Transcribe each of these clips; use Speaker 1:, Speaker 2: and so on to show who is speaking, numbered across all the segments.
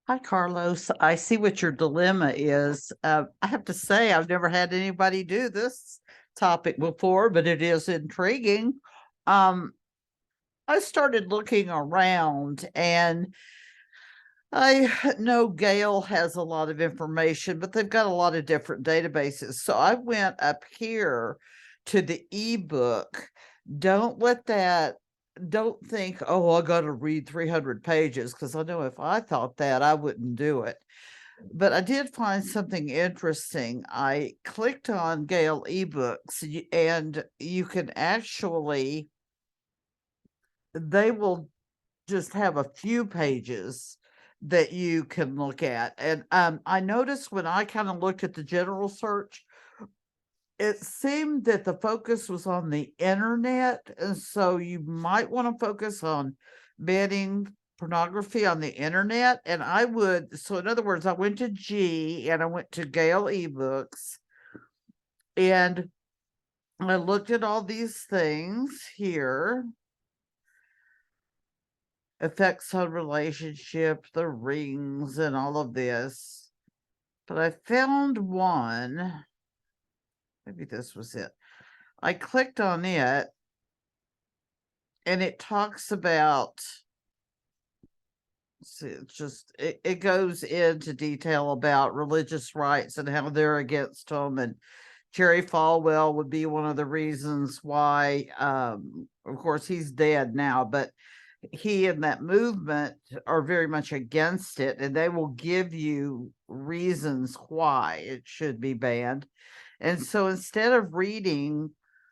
Speaker 1: Hi, Carlos. I see what your dilemma is. I have to say, I've never had anybody do this topic before, but it is intriguing. Um, I started looking around and I know Gale has a lot of information, but they've got a lot of different databases. So I went up here to the ebook. Don't let that, don't think, oh, I got to read 300 pages, because I know if I thought that, I wouldn't do it. But I did find something interesting. I clicked on Gale ebooks and you can actually, they will just have a few pages that you can look at. And I noticed when I kind of looked at the general search, it seemed that the focus was on the internet. And so you might want to focus on banning pornography on the internet. And I would, so in other words, I went to G and I went to Gale ebooks and I looked at all these things here, effects on relationships, the rings, and all of this. But I found one. Maybe this was it. I clicked on it and it talks about, see, it's just, it goes into detail about religious rights and how they're against them. And Jerry Falwell would be one of the reasons why, of course, he's dead now, but he and that movement are very much against it, and they will give you reasons why it should be banned. And so instead of reading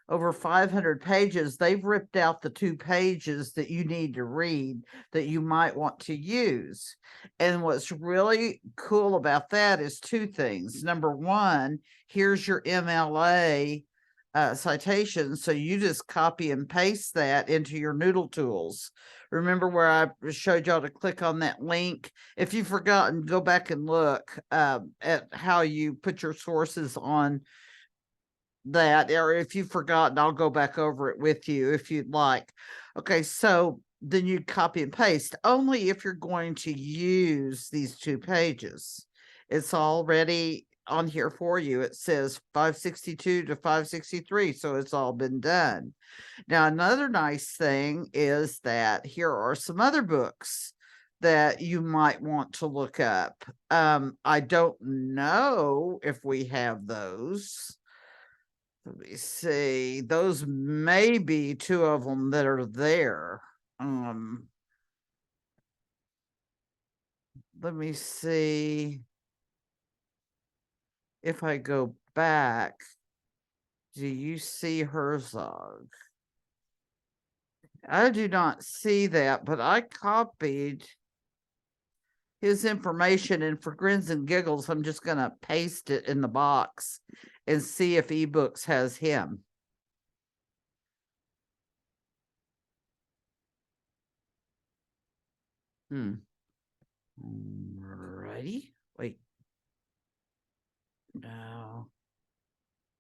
Speaker 1: over 500 pages, they've ripped out the 2 pages that you need to read that you might want to use. And what's really cool about that is two things. Number one, here's your MLA citation. So you just copy and paste that into your Noodle Tools. Remember where I showed y'all to click on that link? If you've forgotten, go back and look at how you put your sources on that, or if you've forgotten, I'll go back over it with you if you'd like. Okay, so then you copy and paste only if you're going to use these 2 pages. It's already on here for you. It says 562 to 563, so it's all been done. Now, another nice thing is that here are some other books that you might want to look up. I don't know if we have those. Let me see. Those may be 2 of them that are there. Let me see if I go back. Do you see Herzog? I do not see that, but I copied his information, and for grins and giggles, I'm just going to paste it in the box and see if eBooks has him. Ready? Wait. No,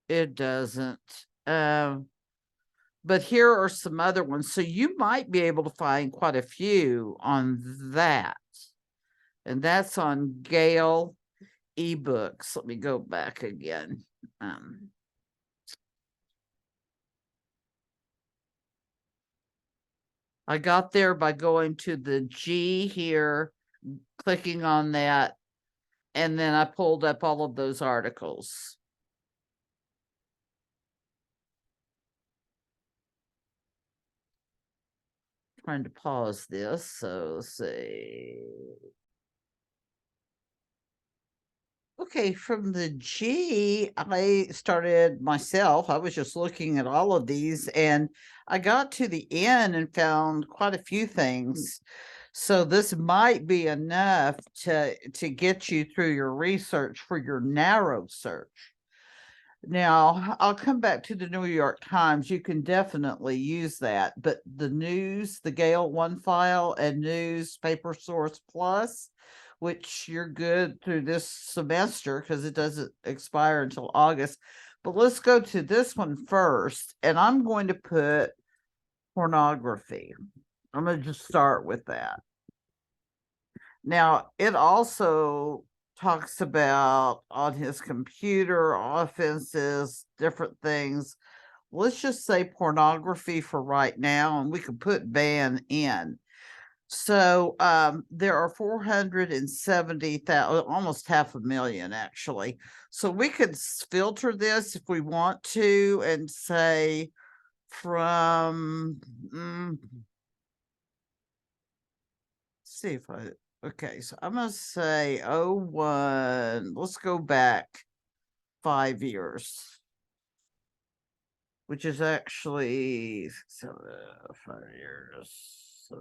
Speaker 1: it doesn't. But here are some other ones. So you might be able to find quite a few on that. And that's on Gale ebooks. Let me go back again. I got there by going to the G here, clicking on that, and then I pulled up all of those articles. Trying to pause this, so let's see. Okay, from the G, I started myself. I was just looking at all of these and I got to the end and found quite a few things. So this might be enough to get you through your research for your narrow search. Now, I'll come back to the New York Times. You can definitely use that, but the news, the Gale One File and Newspaper Source Plus, which you're good through this semester because it doesn't expire until August. But let's go to this one first, and I'm going to put pornography. I'm going to just start with that. Now, it also talks about on his computer offenses, different things. Let's just say pornography for right now, and we could put ban in. So there are 470,000, almost 500,000 actually. So we could filter this if we want to and say from see if I okay, so I'm gonna say 01. Let's go back 5 years, which is actually 5 years. So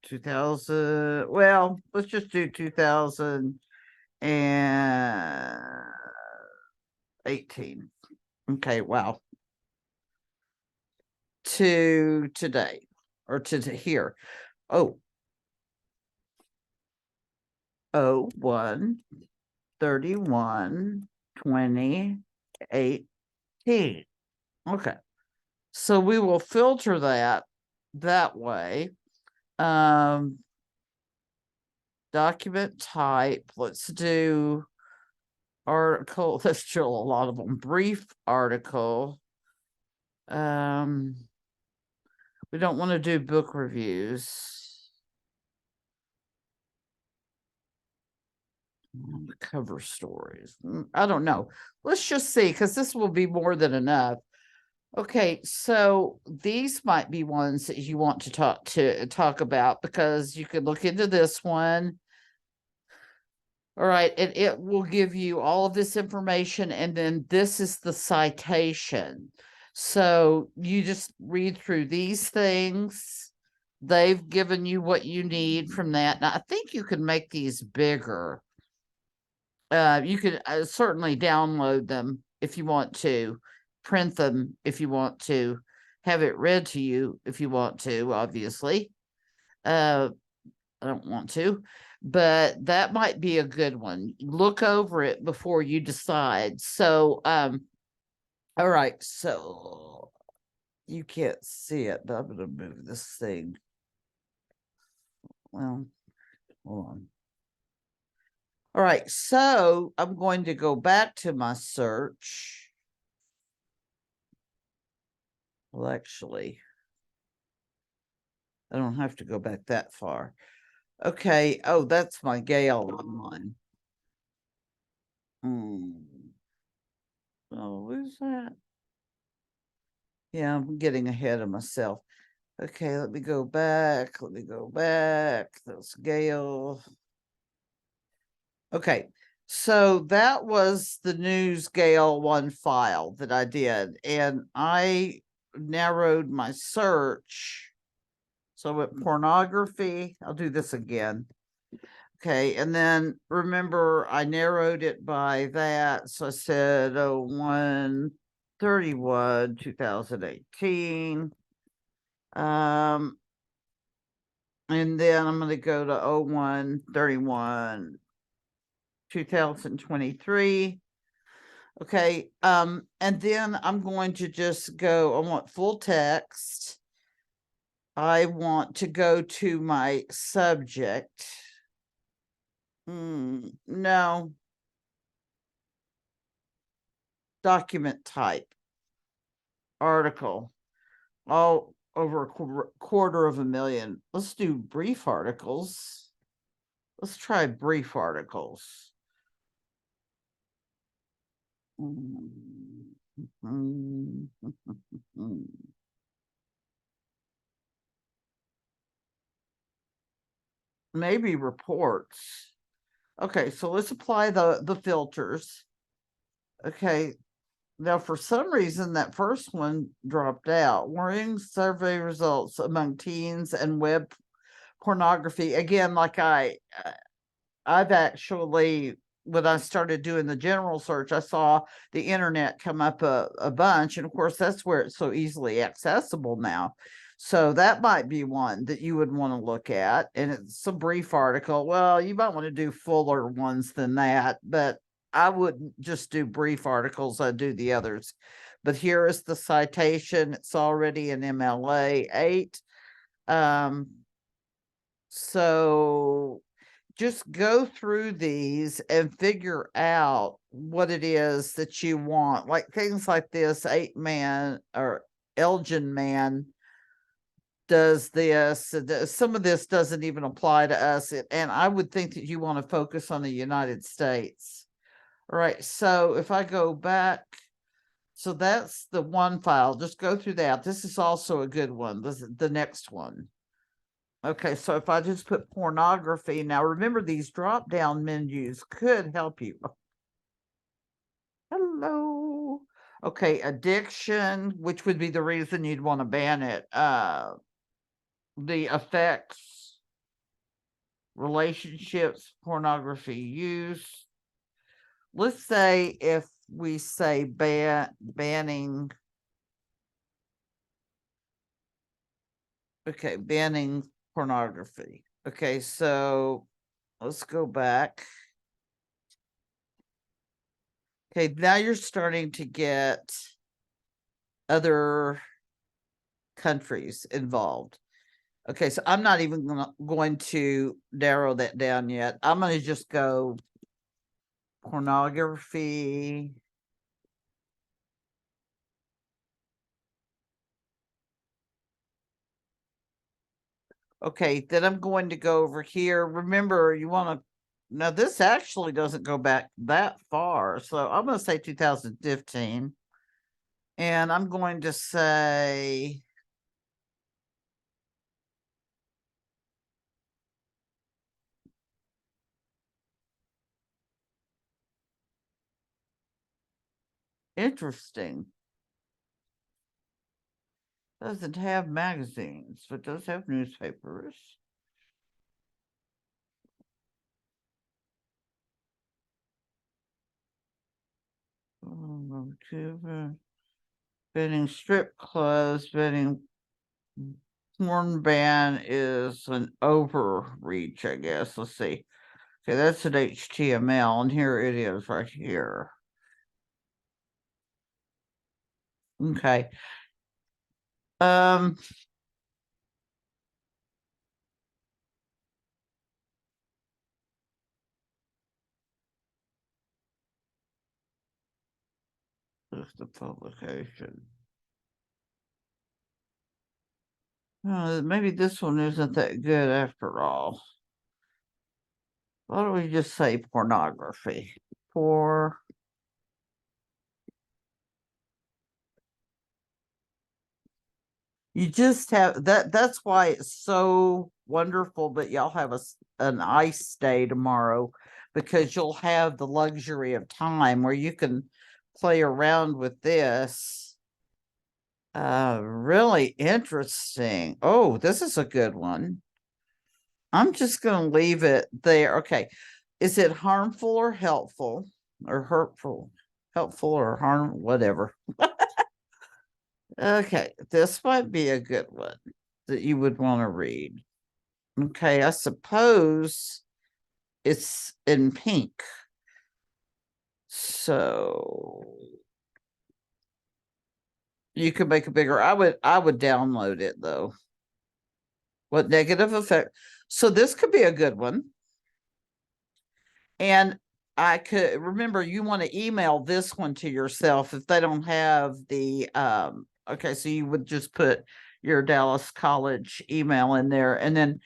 Speaker 1: 2000. Well, let's just do 2018. Okay, wow. To today or to here. Oh, 01 31 2018. Okay. So we will filter that way. Document type. Let's do article. Let's show a lot of them. Brief article. We don't want to do book reviews. Cover stories. I don't know. Let's just see, because this will be more than enough. Okay, so these might be ones that you want to talk about, because you could look into this one. All right, and it will give you all of this information, and then this is the citation. So you just read through these things. They've given you what you need from that. Now, I think you can make these bigger. You could certainly download them if you want to, print them if you want to, have it read to you if you want to, obviously. I don't want to, but that might be a good one. Look over it before you decide. So, all right, so you can't see it, but I'm going to move this thing. Well, hold on. All right, so I'm going to go back to my search. Well, actually, I don't have to go back that far. Okay. Oh, that's my Gale one. Oh, where's that? Yeah, I'm getting ahead of myself. Okay, let me go back. Let me go back. That's Gale. Okay, so that was the News Gale one file that I did, and I narrowed my search. So with pornography, I'll do this again. Okay, and then remember I narrowed it by that. So I said 01/31, 2018. And then I'm going to go to 01/31, 2023. Okay, and then I'm going to just go, I want full text. I want to go to my subject. No. Document type. Article. All over a quarter of a million. Let's do brief articles. Let's try brief articles. Maybe reports. Okay, so let's apply the filters. Okay, now for some reason that first one dropped out. Worrying survey results among teens and web pornography. Again, like I've actually, when I started doing the general search, I saw the internet come up a bunch, and of course that's where it's so easily accessible now. So that might be one that you would want to look at, and it's a brief article. Well, you might want to do fuller ones than that, but I wouldn't just do brief articles. I'd do the others. But here is the citation. It's already an MLA 8. So just go through these and figure out what it is that you want. Like things like this 8-man or Elgin man does this. Some of this doesn't even apply to us. And I would think that you want to focus on the United States. All right. So if I go back, so that's the one file. Just go through that. This is also a good one. This is the next one. Okay, so if I just put pornography, now remember these drop down menus could help you. Hello. Okay, addiction, which would be the reason you'd want to ban it. The effects, relationships, pornography use. Let's say if we say banning. Okay, banning pornography. Okay, so let's go back. Okay, now you're starting to get other countries involved. Okay, so I'm not even going to narrow that down yet. I'm going to just go pornography. Okay, then I'm going to go over here. Remember, you want to, now this actually doesn't go back that far. So I'm going to say 2015. And I'm going to say, interesting. Doesn't have magazines, but does have newspapers. Banning strip clubs, banning porn ban is an overreach, I guess. Let's see. Okay, that's an HTML, and here it is right here. Okay. There's the publication. Maybe this one isn't that good after all. Why don't we just say pornography? You just have that's why it's so wonderful that y'all have an ice day tomorrow, because you'll have the luxury of time where you can play around with this. Really interesting. Oh, this is a good one. I'm just going to leave it there. Okay. Is it harmful or helpful or hurtful? Helpful or harm, whatever. Okay, this might be a good one that you would want to read. Okay, I suppose it's in pink. So you could make it bigger. I would download it though. What negative effect? So this could be a good one. And I could remember you want to email this one to yourself if they don't have the okay, so you would just put your Dallas College email in there, and then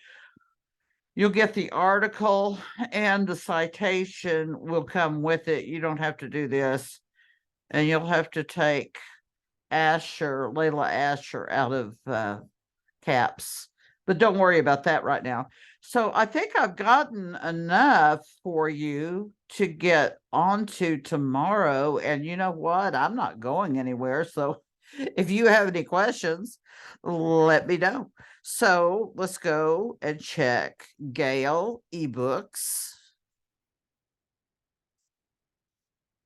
Speaker 1: you'll get the article and the citation will come with it. You don't have to do this, and you'll have to take Layla Asher out of caps, but don't worry about that right now. So I think I've gotten enough for you to get onto tomorrow. And you know what? I'm not going anywhere. So if you have any questions, let me know. So let's go and check Gale eBooks.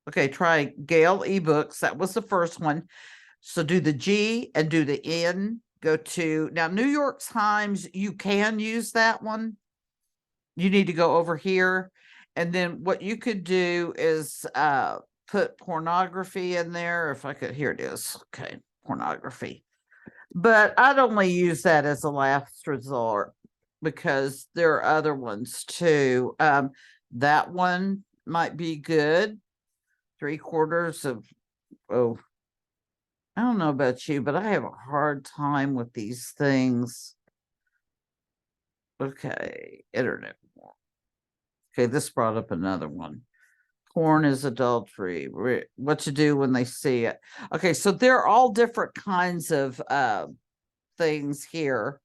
Speaker 1: Okay, try Gale eBooks. That was the first one. So do the G and do the N. Go to now New York Times. You can use that one. You need to go over here. And then what you could do is put pornography in there. If I could, here it is. Okay, pornography. But I'd only use that as a last resort because there are other ones too. That one might be good. 3/4 of, oh, I don't know about you, but I have a hard time with these things. Okay, internet. Okay, this brought up another one. Porn is adultery. What to do when they see it. Okay, so they're all different kinds of things here.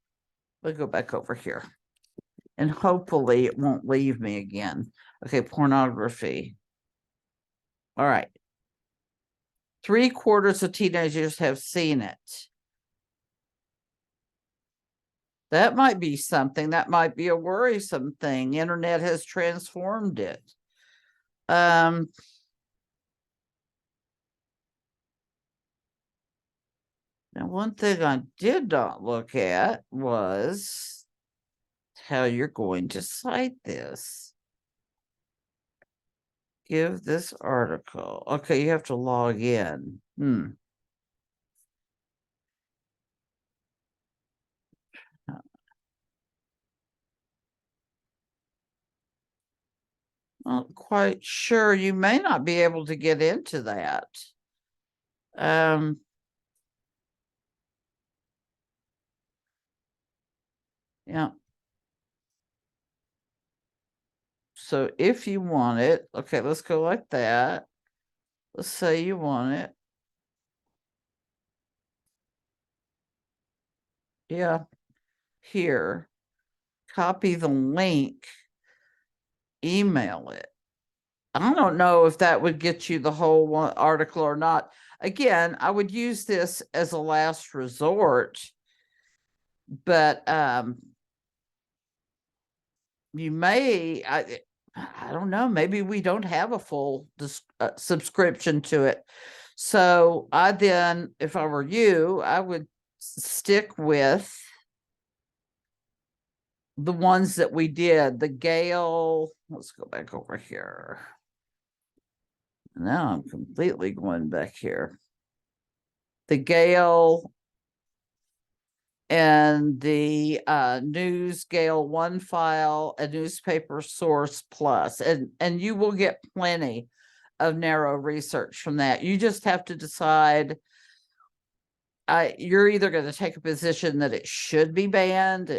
Speaker 1: Let me go back over here. And hopefully it won't leave me again. Okay, pornography. All right. 3/4 of teenagers have seen it. That might be something. That might be a worrisome thing. Internet has transformed it. Now, one thing I did not look at was how you're going to cite this. Give this article. Okay, you have to log in. Not quite sure. You may not be able to get into that. Yeah. So if you want it, okay, let's go like that. Let's say you want it. Yeah. Here. Copy the link. Email it. I don't know if that would get you the whole one article or not. Again, I would use this as a last resort, but you may, I don't know, maybe we don't have a full subscription to it. So I then, if I were you, I would stick with the ones that we did, the Gale. Let's go back over here. Now I'm completely going back here. The Gale and the News Gale One file, a newspaper source plus, and you will get plenty of narrow research from that. You just have to decide. You're either going to take a position that it should be banned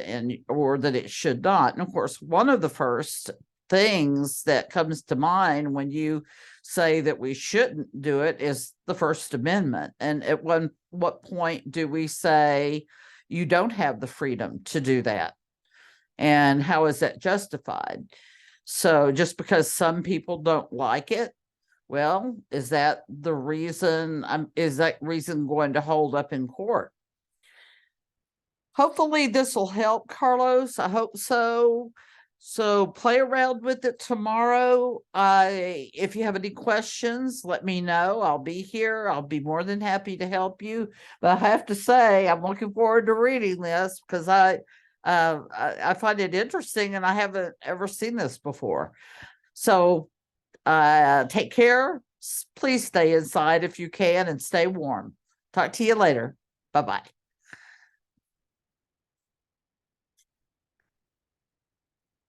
Speaker 1: or that it should not. And of course, one of the first things that comes to mind when you say that we shouldn't do it is the First Amendment. And at what point do we say you don't have the freedom to do that? And how is that justified? So just because some people don't like it, well, is that the reason? Is that reason going to hold up in court? Hopefully this will help, Carlos. I hope so. So play around with it tomorrow. If you have any questions, let me know. I'll be here. I'll be more than happy to help you. But I have to say, I'm looking forward to reading this because I find it interesting and I haven't ever seen this before. So take care. Please stay inside if you can and stay warm. Talk to you later. Bye-bye.